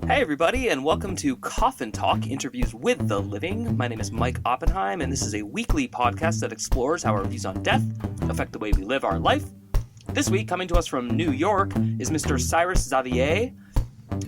Hey everybody, and welcome to Coffin Talk, interviews with the living. My name is Mike Oppenheim, and this is a weekly podcast that explores how our views on death affect the way we live our life. This week, coming to us from New York, is Mr. Cyrus Zavieh.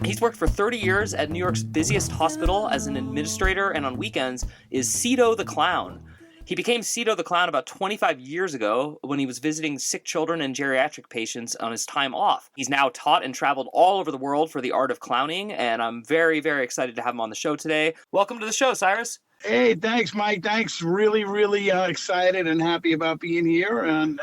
He's worked for 30 years at New York's busiest hospital as an administrator, and on weekends is CiDO the Clown. He became CiDO the Clown about 25 years ago when he was visiting sick children and geriatric patients on his time off. He's now taught and traveled all over the world for the art of clowning, and I'm very, very excited to have him on the show today. Welcome to the show, Cyrus. Hey, thanks, Mike. Thanks. Really excited and happy about being here and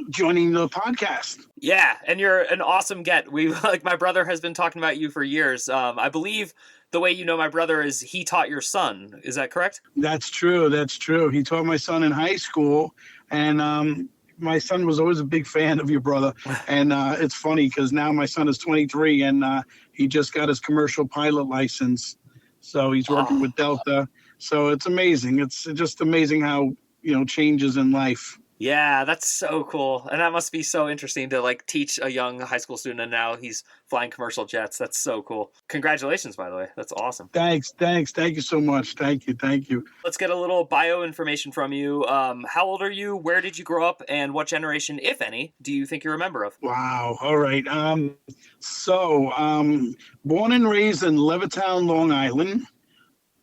joining the podcast. Yeah, and you're an awesome get. My brother has been talking about you for years. I believe the way you know my brother is he taught your son. Is that correct? That's true. He taught my son in high school, and my son was always a big fan of your brother. And it's funny because now my son is 23, and he just got his commercial pilot license. So he's working with Delta. So it's amazing. It's just amazing how, changes in life. Yeah, that's so cool. And that must be so interesting to teach a young high school student, and now he's flying commercial jets. That's so cool. Congratulations, by the way. That's awesome. Thanks. Thank you so much. Thank you. Let's get a little bio information from you. How old are you? Where did you grow up? And what generation, if any, do you think you're a member of? Wow. All right. Born and raised in Levittown, Long Island.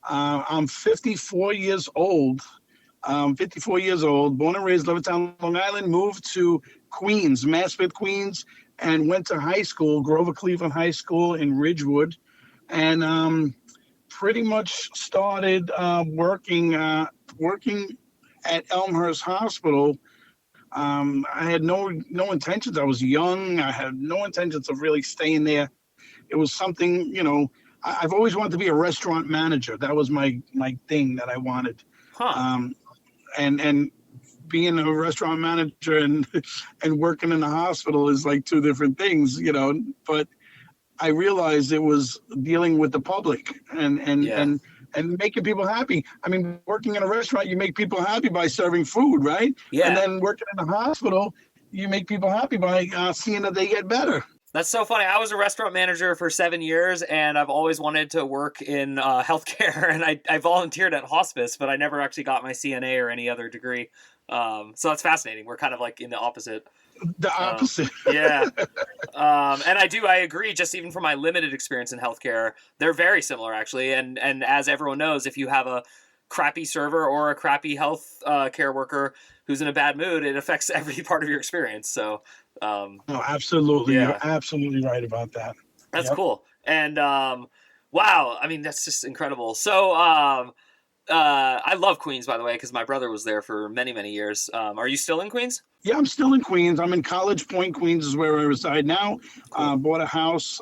I'm 54 years old. 54 years old, born and raised Levittown, Long Island, moved to Queens, Maspeth, Queens, and went to high school, Grover Cleveland High School in Ridgewood, and pretty much started working at Elmhurst Hospital. I had no intentions. I was young. I had no intentions of really staying there. It was something, I've always wanted to be a restaurant manager. That was my thing that I wanted. Huh. And being a restaurant manager and working in the hospital is like two different things, but I realized it was dealing with the public and making people happy. I mean, working in a restaurant, you make people happy by serving food, right? Yeah. And then working in the hospital, you make people happy by seeing that they get better. That's so funny. I was a restaurant manager for 7 years, and I've always wanted to work in healthcare, and I volunteered at hospice, but I never actually got my CNA or any other degree. So that's fascinating. We're kind of in the opposite. The opposite. Yeah. And I agree, just even from my limited experience in healthcare, they're very similar, actually. And as everyone knows, if you have a crappy server or a crappy health care worker who's in a bad mood, it affects every part of your experience. So no, absolutely. Yeah. You're absolutely right about that. That's cool. And wow, I mean, that's just incredible. So I love Queens, by the way, because my brother was there for many, many years. Are you still in Queens? Yeah, I'm still in Queens. I'm in College Point, Queens is where I reside now. Cool. Bought a house,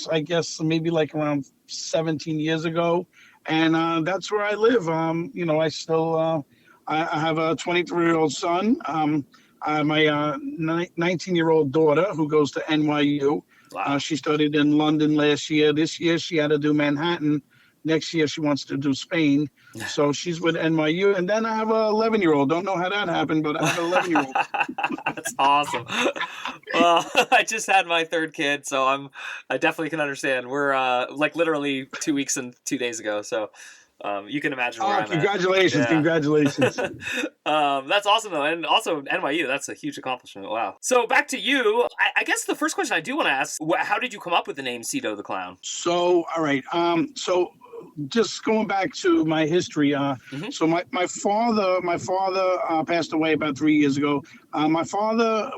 I guess, maybe around 17 years ago. And that's where I live. I still, I have a 23-year-old son. I have my 19-year-old daughter who goes to NYU. Wow. She studied in London last year. This year she had to do Manhattan. Next year she wants to do Spain. So she's with NYU. And then I have an 11-year-old. Don't know how that happened, but I have an 11-year-old. That's awesome. Well, I just had my third kid, so I definitely can understand. We're literally 2 weeks and 2 days ago, so you can imagine where I'm congratulations, at. Congratulations. That's awesome, though. And also NYU, that's a huge accomplishment. Wow. So back to you. I guess the first question I do want to ask, how did you come up with the name CiDO the Clown? So, all right. So just going back to my history. So my father passed away about 3 years ago. My father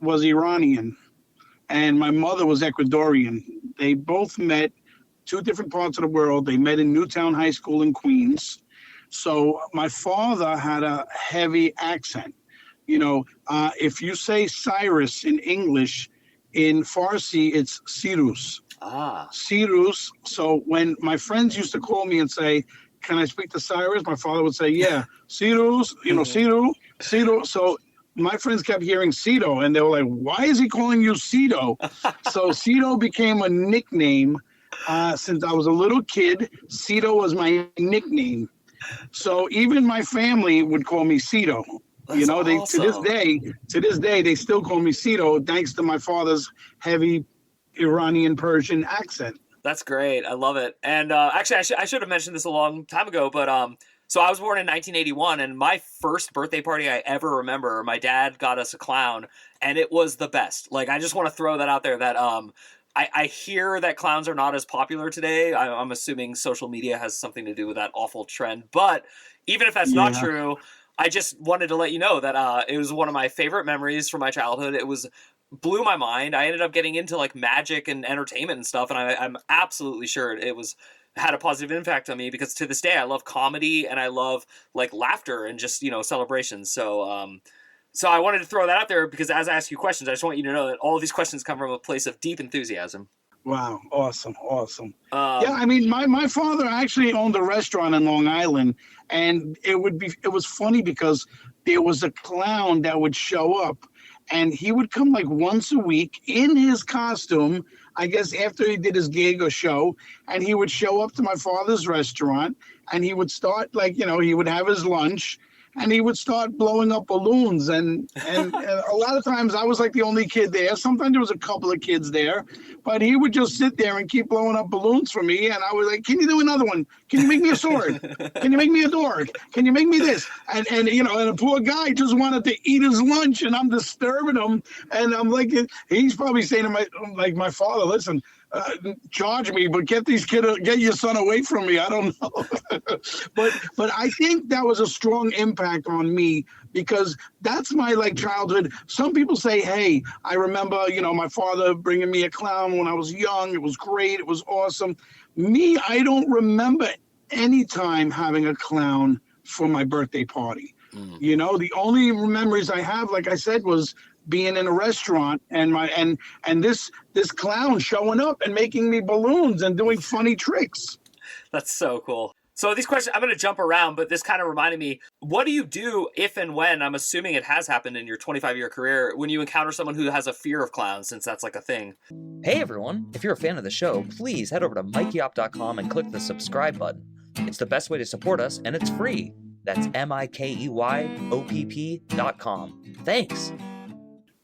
was Iranian and my mother was Ecuadorian. They both met two different parts of the world. They met in Newtown High School in Queens. So my father had a heavy accent. If you say Cyrus in English, in Farsi, it's Cyrus. Cyrus. So when my friends used to call me and say, "Can I speak to Cyrus?" My father would say, "Yeah, Cyrus, Cyrus." So my friends kept hearing CiDO, and they were like, "Why is he calling you CiDO?" So CiDO became a nickname. Since I was a little kid, CiDO was my nickname. So even my family would call me CiDO. That's awesome. To this day, they still call me CiDO, thanks to my father's heavy Iranian Persian accent. That's great. I love it. And actually, I should have mentioned this a long time ago, but so I was born in 1981, and my first birthday party I ever remember, my dad got us a clown, and it was the best. Like, I just want to throw that out there that I hear that clowns are not as popular today. I'm assuming social media has something to do with that awful trend. But even if that's not true, I just wanted to let you know that it was one of my favorite memories from my childhood. It blew my mind. I ended up getting into like magic and entertainment and stuff, and I'm absolutely sure it had a positive impact on me, because to this day I love comedy and I love like laughter and just, celebrations. So so I wanted to throw that out there, because as I ask you questions, I just want you to know that all of these questions come from a place of deep enthusiasm. Wow. Awesome. Yeah. I mean, my father actually owned a restaurant in Long Island, and it was funny because there was a clown that would show up, and he would come like once a week in his costume, I guess after he did his gig or show, and he would show up to my father's restaurant, and he would start he would have his lunch, and he would start blowing up balloons. And a lot of times I was like the only kid there. Sometimes there was a couple of kids there, but he would just sit there and keep blowing up balloons for me. And I was like, can you do another one? Can you make me a sword? Can you make me a door? Can you make me this? And the poor guy just wanted to eat his lunch, and I'm disturbing him. And I'm like, he's probably saying to my father, listen, charge me, but get your son away from me. I don't know. but I think that was a strong impact on me, because that's my childhood. Some people say, hey, I remember, my father bringing me a clown when I was young. It was great. It was awesome. Me, I don't remember any time having a clown for my birthday party. The only memories I have, like I said, was being in a restaurant and this clown showing up and making me balloons and doing funny tricks. That's so cool. So these questions, I'm going to jump around, but this kind of reminded me, what do you do if and when, I'm assuming it has happened in your 25-year career, when you encounter someone who has a fear of clowns, since that's like a thing? Hey everyone, if you're a fan of the show, please head over to MikeyOp.com and click the subscribe button. It's the best way to support us, and it's free. That's MikeyOpp.com. Thanks.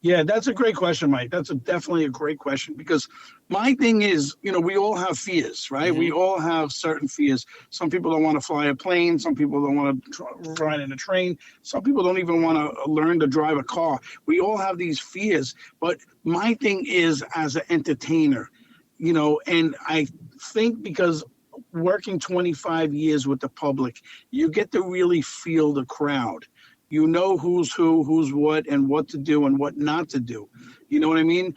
Yeah, that's a great question, Mike. That's definitely a great question, because my thing is, we all have fears, right? We all have certain fears. Some people don't want to fly a plane. Some people don't want to ride in a train. Some people don't even want to learn to drive a car. We all have these fears. But my thing is, as an entertainer, and I think because working 25 years with the public, you get to really feel the crowd. You know who's who, who's what, and what to do and what not to do. You know what I mean?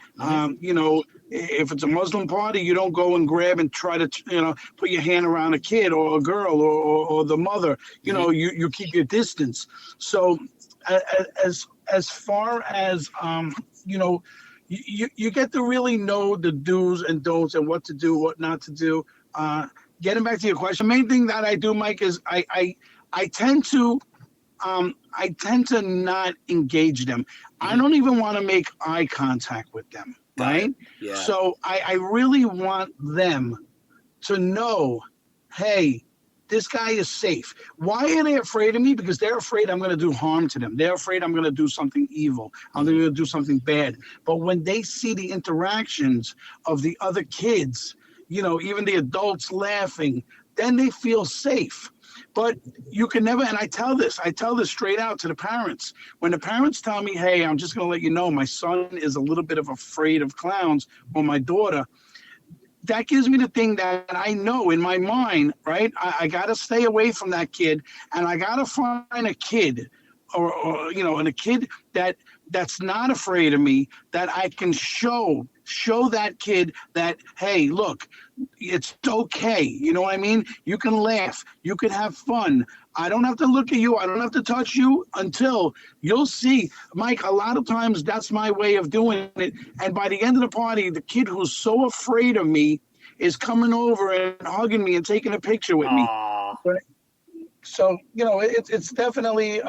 If it's a Muslim party, you don't go and grab and try to, put your hand around a kid or a girl or the mother. You keep your distance. So as far as, you get to really know the do's and don'ts and what to do, what not to do. Getting back to your question, the main thing that I do, Mike, is I tend to not engage them. I don't even want to make eye contact with them, right? Yeah. So I really want them to know, hey, this guy is safe. Why are they afraid of me? Because they're afraid I'm going to do harm to them. They're afraid I'm going to do something evil. I'm going to do something bad. But when they see the interactions of the other kids, even the adults laughing, then they feel safe. But you can never, and I tell this straight out to the parents. When the parents tell me, hey, I'm just going to let you know, my son is a little bit of afraid of clowns, or my daughter, that gives me the thing that I know in my mind, right? I got to stay away from that kid, and I got to find a kid and a kid that's not afraid of me, that I can show that kid that, hey, look, it's okay. You know what I mean? You can laugh. You can have fun. I don't have to look at you. I don't have to touch you until you'll see. Mike, a lot of times that's my way of doing it. And by the end of the party, the kid who's so afraid of me is coming over and hugging me and taking a picture with me. So, it's definitely,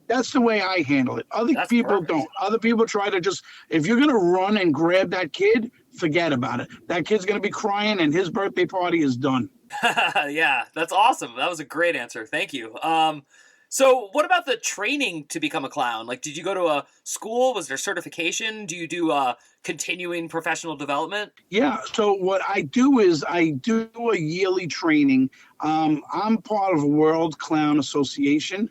that's the way I handle it. Other people don't. Other people try to just, if you're going to run and grab that kid, forget about it. That kid's going to be crying and his birthday party is done. Yeah, that's awesome. That was a great answer. Thank you. So what about the training to become a clown? Like, did you go to a school? Was there certification? Do you do continuing professional development? Yeah. So what I do is I do a yearly training. I'm part of World Clown Association,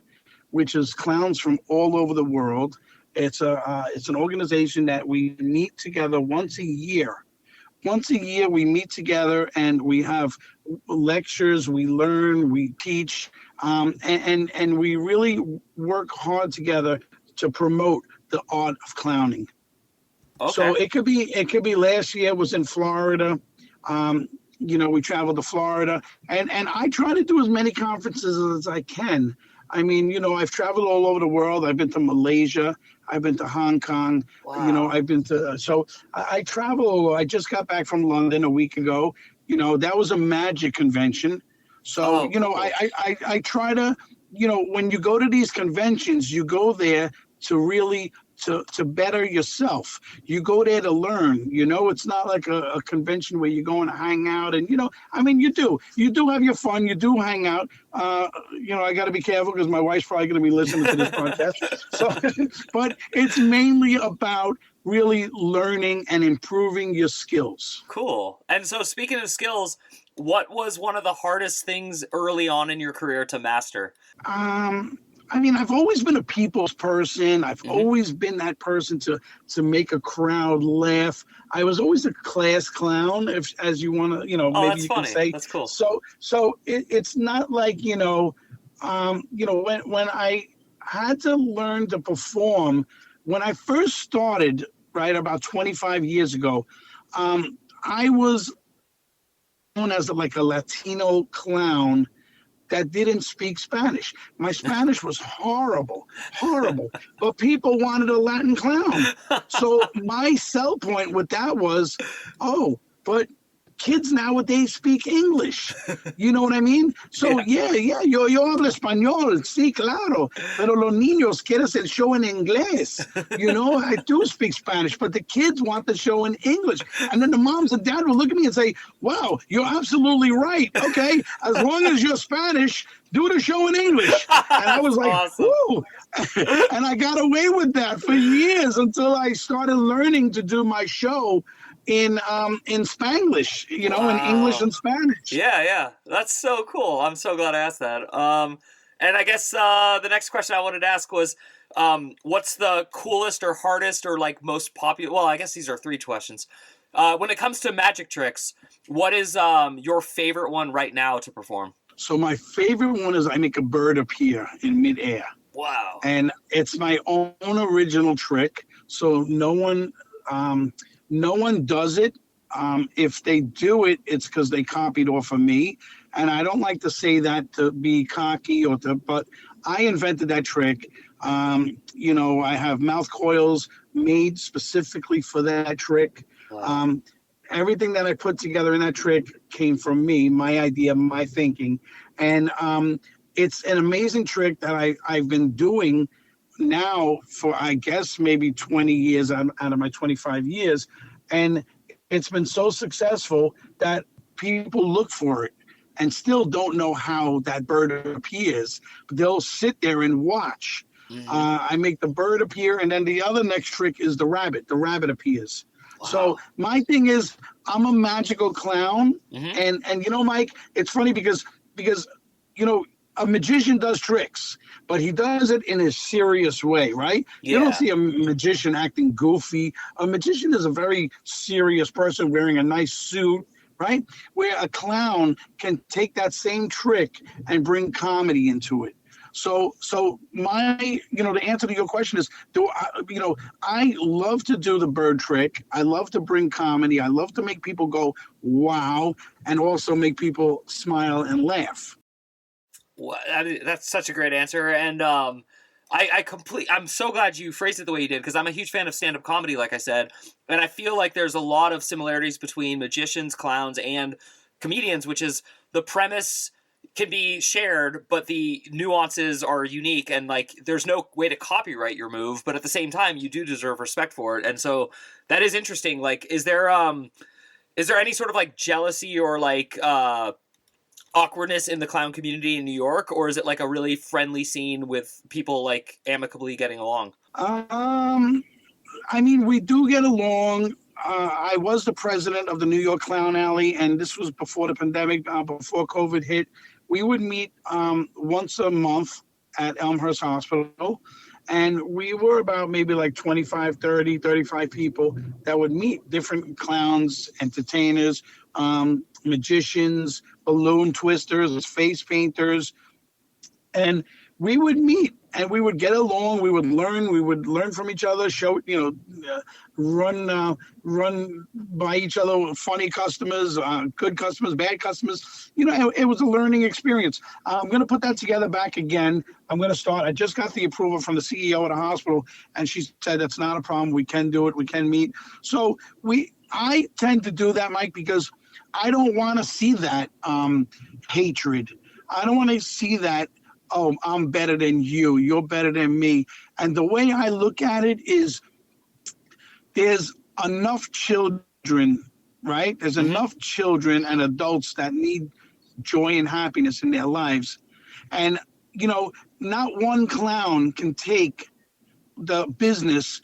which is clowns from all over the world. It's an organization that we meet together once a year. Once a year, we meet together and we have lectures. We learn, we teach, and we really work hard together to promote the art of clowning. Okay. So it could be last year was in Florida. We traveled to Florida, and I try to do as many conferences as I can. I mean, I've traveled all over the world. I've been to Malaysia. I've been to Hong Kong. Wow. I've been to, so I travel. I just got back from London a week ago. That was a magic convention. So, cool. I try to, when you go to these conventions, you go there to really to better yourself. You go there to learn. It's not like a convention where you're going to hang out and you do have your fun. You do hang out. I got to be careful because my wife's probably going to be listening to this podcast. So, but it's mainly about really learning and improving your skills. Cool. And so speaking of skills, what was one of the hardest things early on in your career to master? I've always been a people's person. I've always been that person to make a crowd laugh. I was always a class clown, as you want to, maybe you funny. can say. That's cool. So it's not like, when I had to learn to perform, when I first started, right, about 25 years ago, I was known as like a Latino clown that didn't speak Spanish. My Spanish was horrible, but people wanted a Latin clown. So my sell point with that was, but kids nowadays speak English. You know what I mean? So yeah, yo hablo español, sí, claro, pero los niños quieren el show en inglés. I do speak Spanish, but the kids want the show in English. And then the moms and dad will look at me and say, wow, you're absolutely right. Okay, as long as you're Spanish, do the show in English. And I was like, awesome. whoo. And I got away with that for years until I started learning to do my show in Spanglish, Wow. in English and Spanish. Yeah. That's so cool. I'm so glad I asked that. And I guess the next question I wanted to ask was, what's the coolest or hardest or like most popular? Well, I guess these are three questions. When it comes to magic tricks, what is your favorite one right now to perform? So my favorite one is I make a bird appear in midair. Wow. And it's my own original trick. So no one does it. If they do it, it's because they copied off of me. And I don't like to say that to be cocky but I invented that trick. I have mouth coils made specifically for that trick. Wow. Everything that I put together in that trick came from me, my idea, my thinking. And it's an amazing trick that I've been doing now for, I guess, maybe 20 years out of my 25 years. And it's been so successful that people look for it and still don't know how that bird appears. But they'll sit there and watch. Mm-hmm. I make the bird appear, and then the other next trick is the rabbit. The rabbit appears. Wow. So my thing is, I'm a magical clown. Mm-hmm. And Mike, it's funny because a magician does tricks, but he does it in a serious way, right? Yeah. You don't see a magician acting goofy. A magician is a very serious person wearing a nice suit, right? Where a clown can take that same trick and bring comedy into it. So my, the answer to your question is, I love to do the bird trick. I love to bring comedy. I love to make people go, wow, and also make people smile and laugh. Well, that's such a great answer. And I'm so glad you phrased it the way you did, because I'm a huge fan of stand-up comedy, like I said. And I feel like there's a lot of similarities between magicians, clowns, and comedians, which is the premise can be shared, but the nuances are unique, and like there's no way to copyright your move, but at the same time you do deserve respect for it. And so that is interesting. Like, is there any sort of like jealousy or like awkwardness in the clown community in New York, or is it like a really friendly scene with people like amicably getting along? I mean, we do get along. I was the president of the New York Clown Alley, and this was before the pandemic, before COVID hit. We would meet once a month at Elmhurst Hospital, and we were about maybe like 25, 30, 35 people that would meet different clowns, entertainers, magicians, balloon twisters, face painters, and we would meet and we would get along. We would learn from each other, show, run by each other, funny customers, good customers, bad customers. It was a learning experience. I'm going to put that together back again. I'm going to start. I just got the approval from the CEO of the hospital, and she said that's not a problem. We can do it. We can meet. So I tend to do that, Mike, because I don't want to see that hatred. I don't want to see that, oh, I'm better than you, you're better than me. And the way I look at it is there's enough children, right? There's enough children and adults that need joy and happiness in their lives. And, not one clown can take the business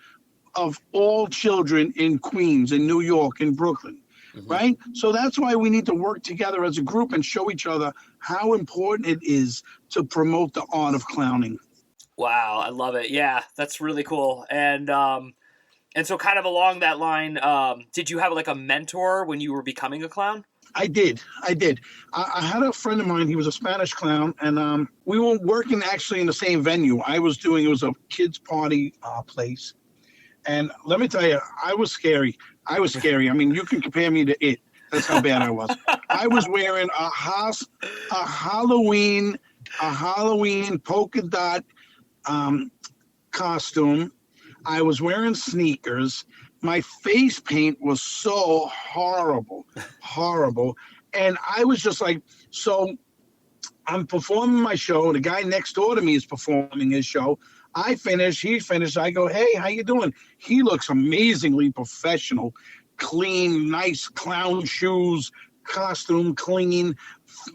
of all children in Queens, in New York, in Brooklyn. Right? So that's why we need to work together as a group and show each other how important it is to promote the art of clowning. Wow, I love it. Yeah, that's really cool. And so kind of along that line, did you have like a mentor when you were becoming a clown? I did. I had a friend of mine. He was a Spanish clown, and we were working actually in the same venue. It was a kids' party place. And let me tell you, I was scary. I mean, you can compare me to it. That's how bad I was. I was wearing a Halloween polka dot costume. I was wearing sneakers. My face paint was so horrible. And I was just like, so I'm performing my show. The guy next door to me is performing his show. I finish, he finished. I go, hey, how you doing? He looks amazingly professional, clean, nice clown shoes, costume clean,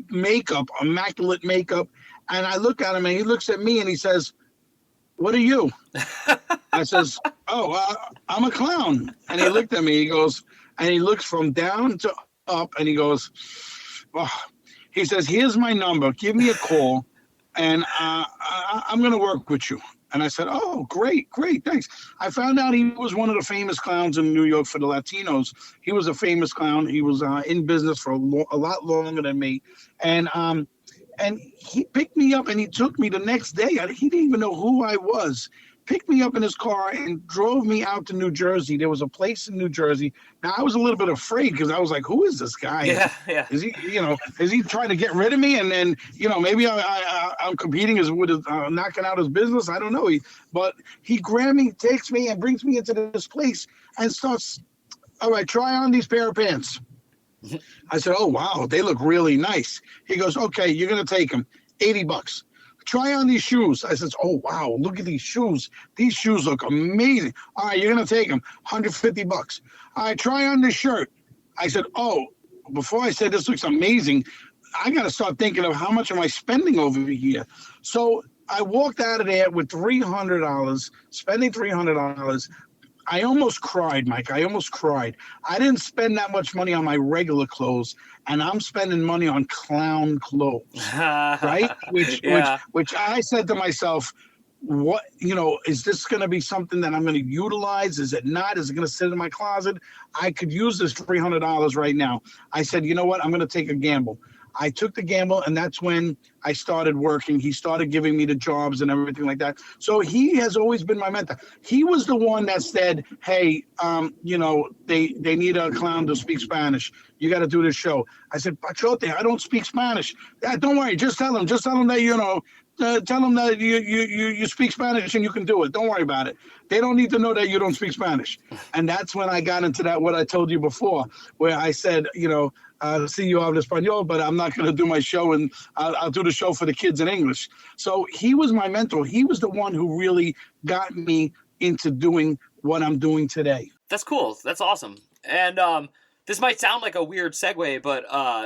makeup, immaculate makeup. And I look at him and he looks at me and he says, what are you? I says, I'm a clown. And he looked at me, he goes, and he looks from down to up and he goes, he says, here's my number. Give me a call and I'm going to work with you. And I said, oh, great, thanks. I found out he was one of the famous clowns in New York for the Latinos. He was a famous clown. He was in business for a lot longer than me. And he picked me up and he took me the next day. He didn't even know who I was. Picked me up in his car and drove me out to New Jersey. There was a place in New Jersey. Now, I was a little bit afraid because I was like, who is this guy? Yeah. Is he trying to get rid of me? And then, maybe I'm competing with knocking out his business. I don't know. But he grabbed me, takes me and brings me into this place and starts, all right, try on these pair of pants. I said, oh, wow, they look really nice. He goes, okay, you're going to take them, $80. Try on these shoes. I said, oh, wow, look at these shoes. These shoes look amazing. All right, you're going to take them, $150. All right, try on this shirt. I said, oh, before I said this looks amazing, I got to start thinking of how much am I spending over here. So I walked out of there with $300, spending $300. I almost cried, Mike. I didn't spend that much money on my regular clothes, and I'm spending money on clown clothes, right? Which I said to myself, what, is this going to be something that I'm going to utilize? Is it not? Is it going to sit in my closet? I could use this $300 right now. I said, you know what? I'm going to take a gamble. I took the gamble, and that's when I started working. He started giving me the jobs and everything like that. So he has always been my mentor. He was the one that said, hey, they need a clown to speak Spanish. You got to do this show. I said, Pachote, I don't speak Spanish. Don't worry. Just tell him that, tell them that you speak Spanish and you can do it. Don't worry about it. They don't need to know that you don't speak Spanish. And that's when I got into that, what I told you before, where I said, see you habla español, but I'm not going to do my show, and I'll do the show for the kids in English. So he was my mentor. He was the one who really got me into doing what I'm doing today. That's cool. That's awesome. And this might sound like a weird segue, but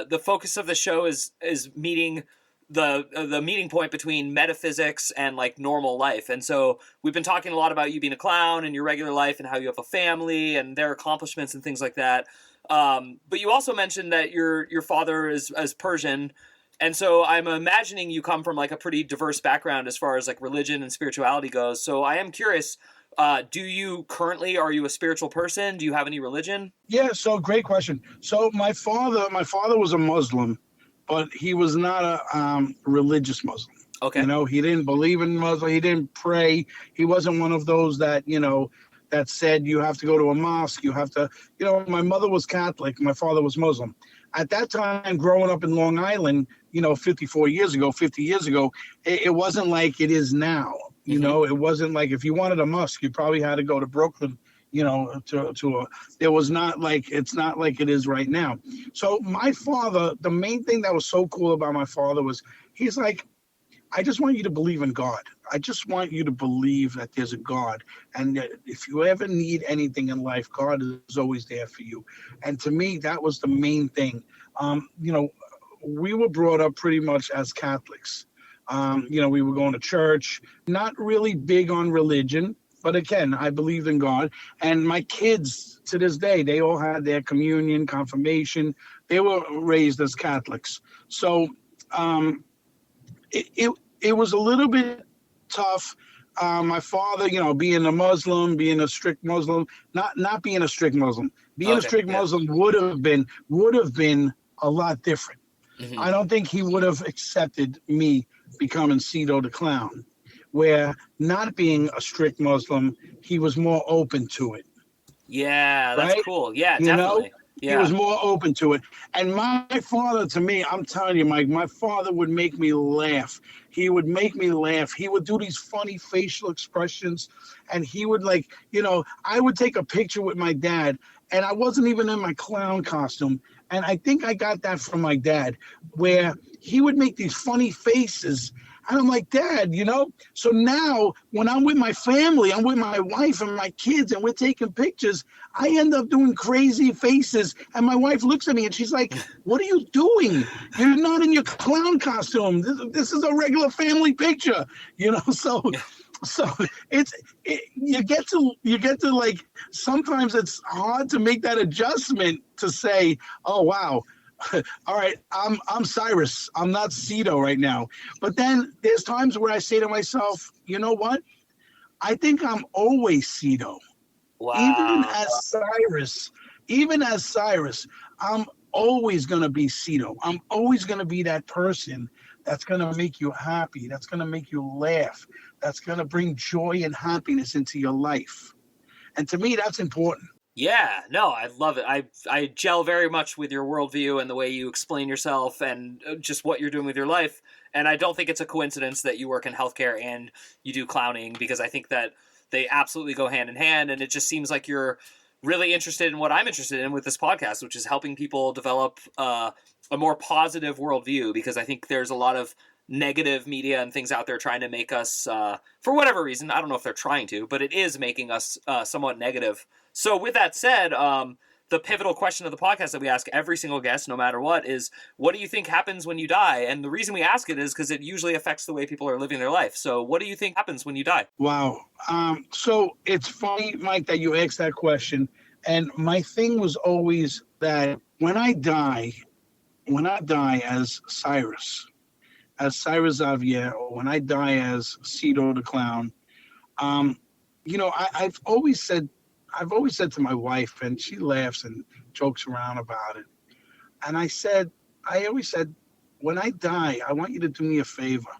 the focus of the show is meeting the meeting point between metaphysics and like normal life. And so we've been talking a lot about you being a clown and your regular life and how you have a family and their accomplishments and things like that. But you also mentioned that your father is Persian. And so I'm imagining you come from like a pretty diverse background as far as like religion and spirituality goes. So I am curious, are you a spiritual person? Do you have any religion? Yeah, so great question. So my father was a Muslim, but he was not a religious Muslim. Okay. You know, he didn't believe in Muslim. He didn't pray. He wasn't one of those that, you know, that said you have to go to a mosque. You have to, you know, my mother was Catholic. My father was Muslim. At that time, growing up in Long Island, you know, 50 years ago, it wasn't like it is now. You know, it wasn't like if you wanted a mosque, you probably had to go to Brooklyn, you know, it's not like it is right now. So my father, the main thing that was so cool about my father was he's like, I just want you to believe in God. I just want you to believe that there's a God. And that if you ever need anything in life, God is always there for you. And to me, that was the main thing. You know, we were brought up pretty much as Catholics. You know, we were going to church, not really big on religion. But again, I believed in God. And my kids, to this day, they all had their communion, confirmation. They were raised as Catholics. So it was a little bit tough. My father, you know, being a strict Muslim, not being a strict Muslim. Being a strict Muslim would have been a lot different. I don't think he would have accepted me becoming CiDO the Clown. Where not being a strict Muslim, he was more open to it. Yeah, that's right? cool. Yeah, You definitely. know? Yeah. He was more open to it. And my father, to me, I'm telling you, Mike, my father would make me laugh. He would make me laugh. He would do these funny facial expressions. And he would like, you know, I would take a picture with my dad and I wasn't even in my clown costume. And I think I got that from my dad, where he would make these funny faces. And I'm like, Dad, you know? So now when I'm with my family, I'm with my wife and my kids and we're taking pictures, I end up doing crazy faces. And my wife looks at me and she's like, what are you doing? You're not in your clown costume. This is a regular family picture, you know? So you get to like, sometimes it's hard to make that adjustment to say, oh, wow. All right, I'm Cyrus. I'm not CiDO right now. But then there's times where I say to myself, you know what? I think I'm always CiDO. Wow. Even as Cyrus, I'm always going to be CiDO. I'm always going to be that person that's going to make you happy, that's going to make you laugh, that's going to bring joy and happiness into your life. And to me, that's important. Yeah, no, I love it. I gel very much with your worldview and the way you explain yourself and just what you're doing with your life. And I don't think it's a coincidence that you work in healthcare and you do clowning, because I think that they absolutely go hand in hand. And it just seems like you're really interested in what I'm interested in with this podcast, which is helping people develop a more positive worldview, because I think there's a lot of negative media and things out there trying to make us, for whatever reason, I don't know if they're trying to, but it is making us somewhat negative. So with that said, the pivotal question of the podcast that we ask every single guest, no matter what, is what do you think happens when you die? And the reason we ask it is because it usually affects the way people are living their life. So what do you think happens when you die? Wow. So it's funny, Mike, that you asked that question. And my thing was always that when I die as Cyrus Zavieh, or when I die as CiDO the Clown, you know, I've always said to my wife, and she laughs and jokes around about it. And I always said, when I die, I want you to do me a favor.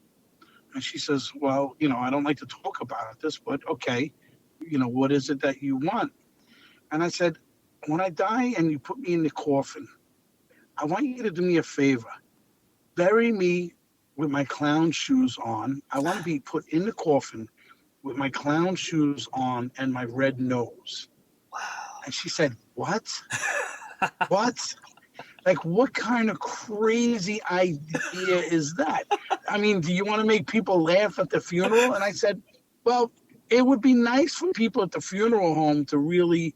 And she says, well, you know, I don't like to talk about this, but okay, you know, what is it that you want? And I said, when I die and you put me in the coffin, I want you to do me a favor. Bury me with my clown shoes on. I want to be put in the coffin with my clown shoes on and my red nose. Wow. And she said, what? What? Like, what kind of crazy idea is that? I mean, do you want to make people laugh at the funeral? And I said, well, it would be nice for people at the funeral home to really,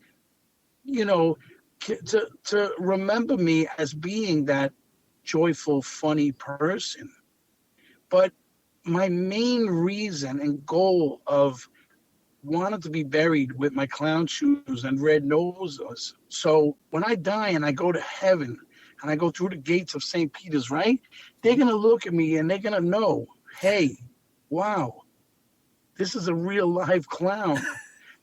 you know, to remember me as being that joyful, funny person. But my main reason and goal of wanted to be buried with my clown shoes and red noses. So when I die and I go to heaven and I go through the gates of St. Peter's, right? They're going to look at me and they're going to know, hey, wow, this is a real live clown.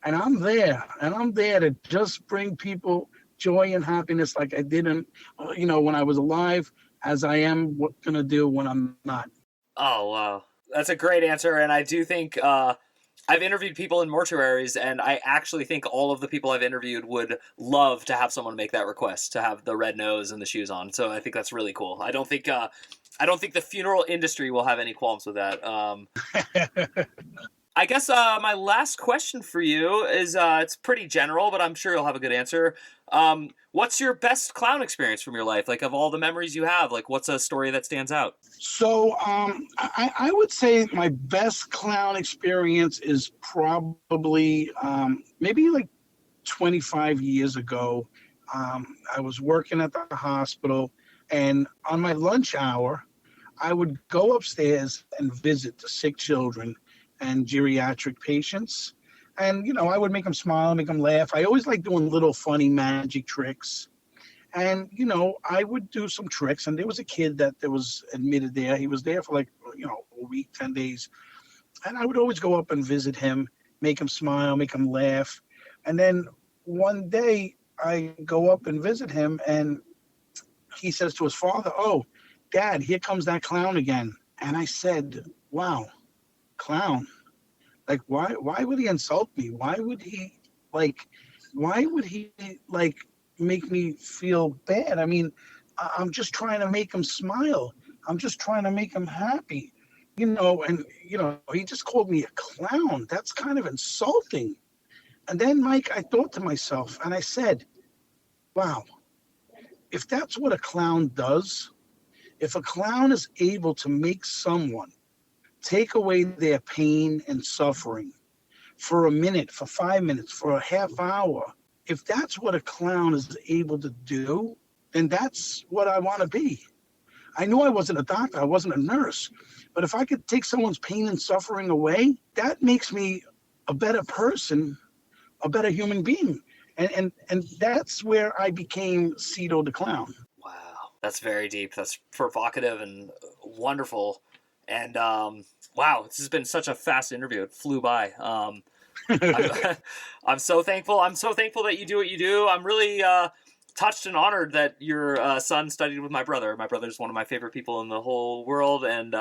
And I'm there to just bring people joy and happiness like I didn't, when I was alive, as I am going to do when I'm not. Oh, wow. That's a great answer. And I do think I've interviewed people in mortuaries, and I actually think all of the people I've interviewed would love to have someone make that request, to have the red nose and the shoes on. So I think that's really cool. I don't think the funeral industry will have any qualms with that. I guess my last question for you is it's pretty general, but I'm sure you'll have a good answer. What's your best clown experience from your life? Like, of all the memories you have, like, what's a story that stands out? So I would say my best clown experience is probably maybe like 25 years ago. I was working at the hospital, and on my lunch hour, I would go upstairs and visit the sick children and geriatric patients. And, I would make them smile, make them laugh. I always like doing little funny magic tricks. And, I would do some tricks. And there was a kid that was admitted there. He was there for like, a week, 10 days. And I would always go up and visit him, make him smile, make him laugh. And then one day I go up and visit him, and he says to his father, "Oh, Dad, here comes that clown again." And I said, "Wow, clown. Like, why would he insult me? Why would he make me feel bad? I mean, I'm just trying to make him smile. I'm just trying to make him happy, and he just called me a clown. That's kind of insulting." And then, Mike, I thought to myself, and I said, wow, if that's what a clown does, if a clown is able to make someone take away their pain and suffering for a minute, for 5 minutes, for a half hour, if that's what a clown is able to do, then that's what I want to be. I knew I wasn't a doctor, I wasn't a nurse, but if I could take someone's pain and suffering away, that makes me a better person, a better human being. And that's where I became CiDO the Clown. Wow, that's very deep. That's provocative and wonderful. And wow, this has been such a fast interview. It flew by. I'm so thankful. I'm so thankful that you do what you do. I'm really touched and honored that your son studied with my brother. My brother's one of my favorite people in the whole world, and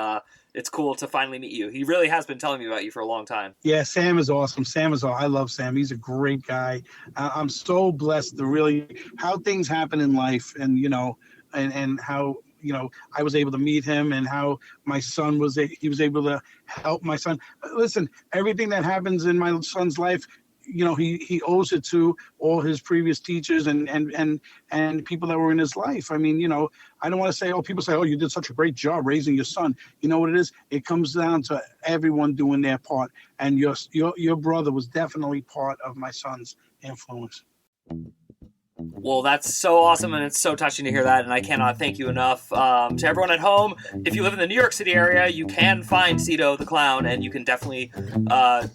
it's cool to finally meet you. He really has been telling me about you for a long time. Yeah, Sam is awesome. I love Sam. He's a great guy. I'm so blessed to really how things happen in life, and and how I was able to meet him, and how my son was able to help my son. Listen, everything that happens in my son's life, he owes it to all his previous teachers and people that were in his life. I mean, I don't want to say, people say, "Oh, you did such a great job raising your son." You know what it is? It comes down to everyone doing their part. And your brother was definitely part of my son's influence. Well, that's so awesome, and it's so touching to hear that, and I cannot thank you enough. To everyone at home, if you live in the New York City area, you can find CiDO the Clown, and you can definitely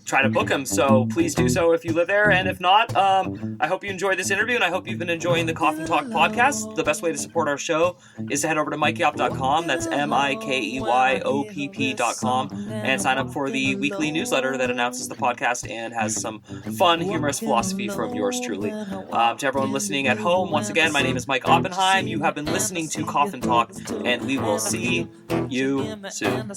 try to book him, so please do so if you live there, and if not, I hope you enjoyed this interview, and I hope you've been enjoying the Coffin Talk podcast. The best way to support our show is to head over to MikeyOpp.com, that's MIKEYOPP.com, and sign up for the weekly newsletter that announces the podcast and has some fun, humorous philosophy from yours truly. To everyone listening at home, once again, my name is Mike Oppenheim. You have been listening to Coffin Talk, and we will see you soon.